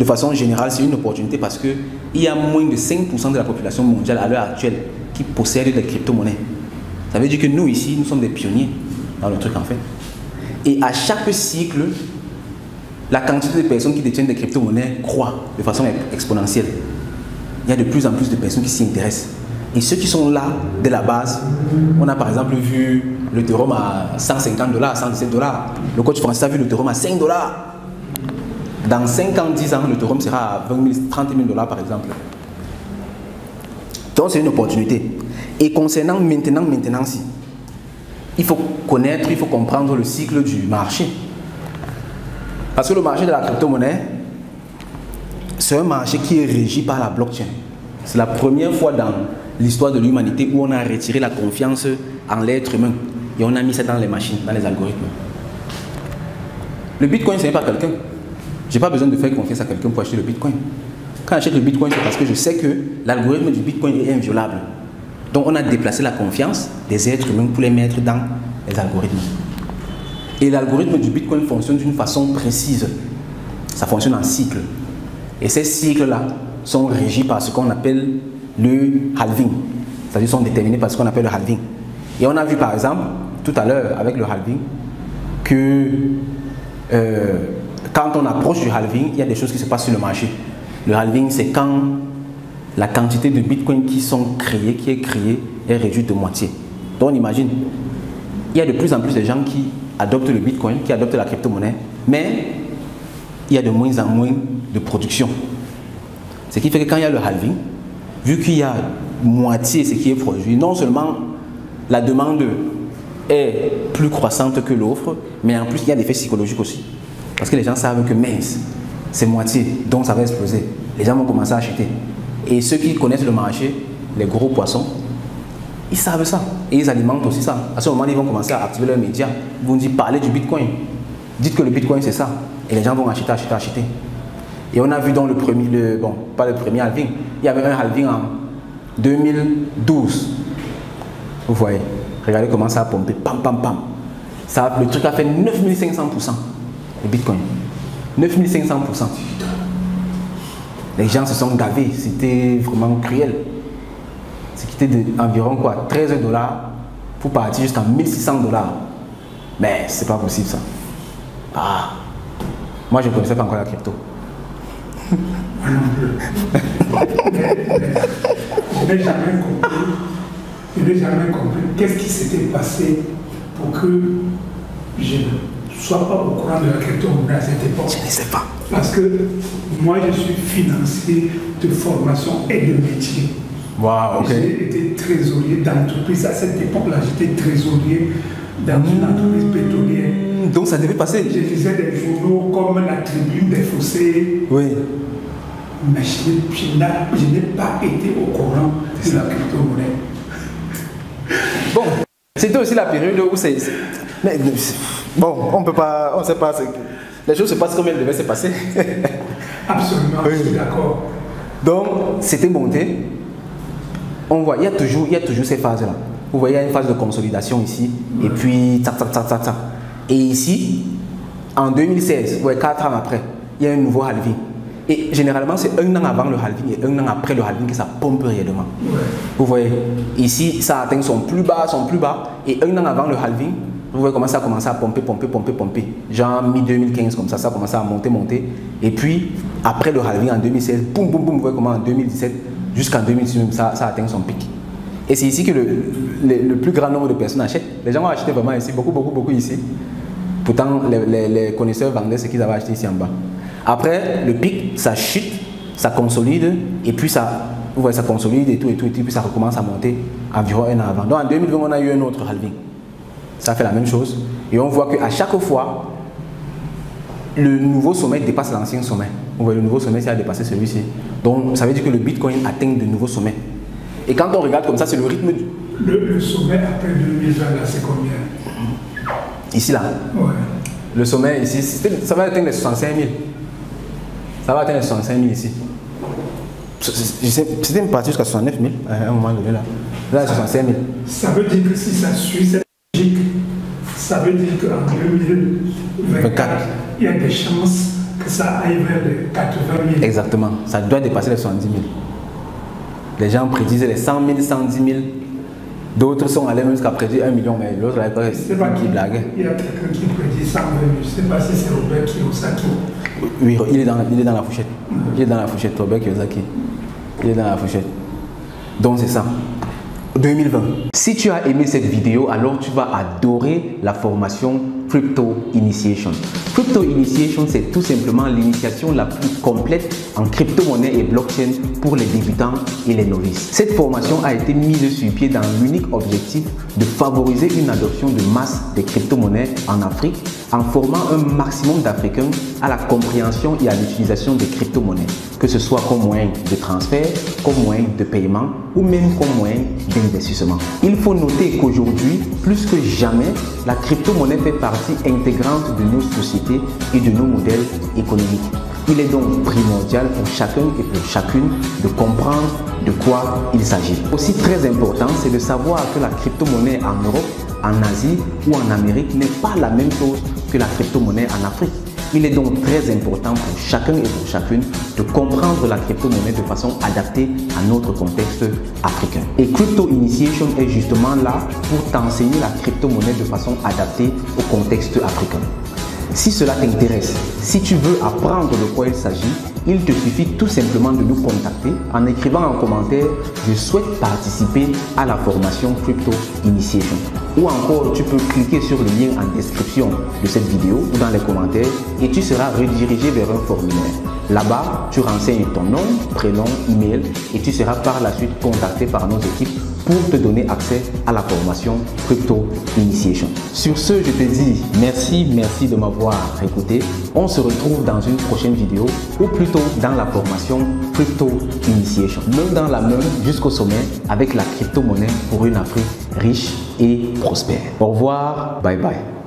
de façon générale, c'est une opportunité parce qu'il y a moins de 5% de la population mondiale à l'heure actuelle qui possède des crypto-monnaies. Ça veut dire que nous, ici, nous sommes des pionniers dans le truc, en fait. Et à chaque cycle, la quantité de personnes qui détiennent des crypto-monnaies croît de façon exponentielle. Il y a de plus en plus de personnes qui s'y intéressent. Et ceux qui sont là, dès la base, on a par exemple vu l'Ethereum à 150 $, 117 $. Le coach français a vu l'Ethereum à 5 $. Dans 5 ans, 10 ans, l'Ethereum sera à 20 000, 30 000 $ par exemple. Donc c'est une opportunité. Et concernant maintenant, il faut connaître, il faut comprendre le cycle du marché. Parce que le marché de la crypto-monnaie, c'est un marché qui est régi par la blockchain. C'est la première fois dans l'histoire de l'humanité où on a retiré la confiance en l'être humain et on a mis ça dans les machines, dans les algorithmes. Le bitcoin, ce n'est pas quelqu'un. Je n'ai pas besoin de faire confiance à quelqu'un pour acheter le bitcoin. Quand j'achète le bitcoin, c'est parce que je sais que l'algorithme du bitcoin est inviolable. Donc on a déplacé la confiance des êtres humains pour les mettre dans les algorithmes. Et l'algorithme du bitcoin fonctionne d'une façon précise. Ça fonctionne en cycle. Et ces cycles-là sont régis par ce qu'on appelle le halving. C'est-à-dire sont déterminés par ce qu'on appelle le halving. Et on a vu par exemple, tout à l'heure avec le halving, que quand on approche du halving, il y a des choses qui se passent sur le marché. Le halving, c'est quand la quantité de bitcoins qui est créée est réduite de moitié. Donc on imagine, il y a de plus en plus de gens qui adoptent le bitcoin, qui adoptent la crypto-monnaie, mais il y a de moins en moins de production. Ce qui fait que quand il y a le halving, vu qu'il y a moitié ce qui est produit, non seulement la demande est plus croissante que l'offre, mais en plus il y a des effets psychologiques aussi. Parce que les gens savent que mince, c'est moitié, donc ça va exploser. Les gens vont commencer à acheter. Et ceux qui connaissent le marché, les gros poissons, ils savent ça. Et ils alimentent aussi ça. À ce moment, ils vont commencer à activer leurs médias. Ils vont dire, parlez du bitcoin. Dites que le bitcoin c'est ça. Et les gens vont acheter. Et on a vu dans le premier, bon, pas le premier halving, il y avait un halving en 2012. Vous voyez, regardez comment ça a pompé, pam. Ça, le truc a fait 9500%, le bitcoin. 9500%. Les gens se sont gavés, c'était vraiment cruel. C'était environ quoi, 13 $ pour partir jusqu'à 1600 $. Mais c'est pas possible ça. Ah, moi je ne connaissais pas encore la crypto. Je n'ai jamais compris qu'est-ce qui s'était passé pour que je ne sois pas au courant de la crypto-monnaie à cette époque. Je ne sais pas. Parce que moi je suis financier de formation et de métier. Wow, ok. J'ai été trésorier d'entreprise. À cette époque-là, j'étais trésorier dans une entreprise pétrolière. Donc ça devait passer. Je lisais des journaux comme la Tribune des Fossés. Oui. Mais je n'ai pas été au courant de la crypto-monnaie. Bon, c'était aussi la période où c'est... Mais bon, on peut pas... On ne sait pas... Les choses se passent comme elles devaient se passer. Absolument, oui. Je suis d'accord. Donc, c'était monté. On voit, il y a toujours ces phases-là. Vous voyez, il y a une phase de consolidation ici. Et puis, tac. Et ici, en 2016, ouais, 4 ans après, il y a un nouveau halving. Et généralement, c'est 1 an avant le halving et 1 an après le halving que ça pompe réellement. Ouais. Vous voyez, ici, ça atteint son plus bas. Et 1 an avant le halving, vous voyez comment ça a commencé à pomper. Genre mi-2015, comme ça a commencé à monter. Et puis, après le halving en 2016, boum, vous voyez comment en 2017, jusqu'en 2018, ça a atteint son pic. Et c'est ici que le plus grand nombre de personnes achètent. Les gens ont acheté vraiment ici, beaucoup ici. Pourtant, les connaisseurs vendaient ce qu'ils avaient acheté ici en bas. Après, le pic, ça chute, ça consolide, et puis ça, vous voyez, ça consolide et tout, et puis ça recommence à monter environ 1 an avant. Donc en 2020, on a eu un autre halving. Ça fait la même chose. Et on voit qu'à chaque fois, le nouveau sommet dépasse l'ancien sommet. Vous voyez, le nouveau sommet, ça a dépassé celui-ci. Donc ça veut dire que le Bitcoin atteint de nouveaux sommets. Et quand on regarde comme ça, c'est le rythme du... Le sommet après 2020, là, c'est combien? Ici, là. Ouais. Le sommet, ici, ça va atteindre les 65 000. Ça va atteindre les 65 000 ici. C'était une partie jusqu'à 69 000 à un moment donné, là. Là, 65 000. Ça veut dire que si ça suit cette logique, ça veut dire qu'en 2024, il y a des chances que ça aille vers les 80 000. Exactement, ça doit dépasser les 70 000. Les gens prédisent les 100 000, 110 000. D'autres sont allés même jusqu'à prédire 1 million, mais l'autre là, c'est qui blague. Il y a quelqu'un qui prédit 120 000, je ne sais pas si c'est Robert Kiyosaki. Oui, il est dans la fourchette. Il est dans la fourchette, Robert Kiyosaki. Il est dans la fourchette. Donc c'est ça. 2020. Si tu as aimé cette vidéo, alors tu vas adorer la formation Crypto Initiation. Crypto Initiation, c'est tout simplement l'initiation la plus complète en crypto-monnaie et blockchain pour les débutants et les novices. Cette formation a été mise sur pied dans l'unique objectif de favoriser une adoption de masse des crypto-monnaies en Afrique en formant un maximum d'Africains à la compréhension et à l'utilisation des crypto-monnaies, que ce soit comme moyen de transfert, comme moyen de paiement ou même comme moyen d'investissement. Il faut noter qu'aujourd'hui, plus que jamais, la crypto-monnaie fait partie intégrante de nos sociétés et de nos modèles économiques. Il est donc primordial pour chacun et pour chacune de comprendre de quoi il s'agit. Aussi très important, c'est de savoir que la crypto-monnaie en Europe, en Asie ou en Amérique n'est pas la même chose que la crypto-monnaie en Afrique. Il est donc très important pour chacun et pour chacune de comprendre la crypto-monnaie de façon adaptée à notre contexte africain. Et Crypto Initiation est justement là pour t'enseigner la crypto-monnaie de façon adaptée au contexte africain. Si cela t'intéresse, si tu veux apprendre de quoi il s'agit, il te suffit tout simplement de nous contacter en écrivant en commentaire « Je souhaite participer à la formation Crypto Initiation ». Ou encore, tu peux cliquer sur le lien en description de cette vidéo ou dans les commentaires et tu seras redirigé vers un formulaire. Là-bas, tu renseignes ton nom, prénom, email et tu seras par la suite contacté par nos équipes pour te donner accès à la formation Crypto Initiation. Sur ce, je te dis merci de m'avoir écouté. On se retrouve dans une prochaine vidéo ou plutôt dans la formation Crypto Initiation. Main dans la main jusqu'au sommet avec la crypto-monnaie pour une Afrique riche et prospère. Au revoir, bye bye.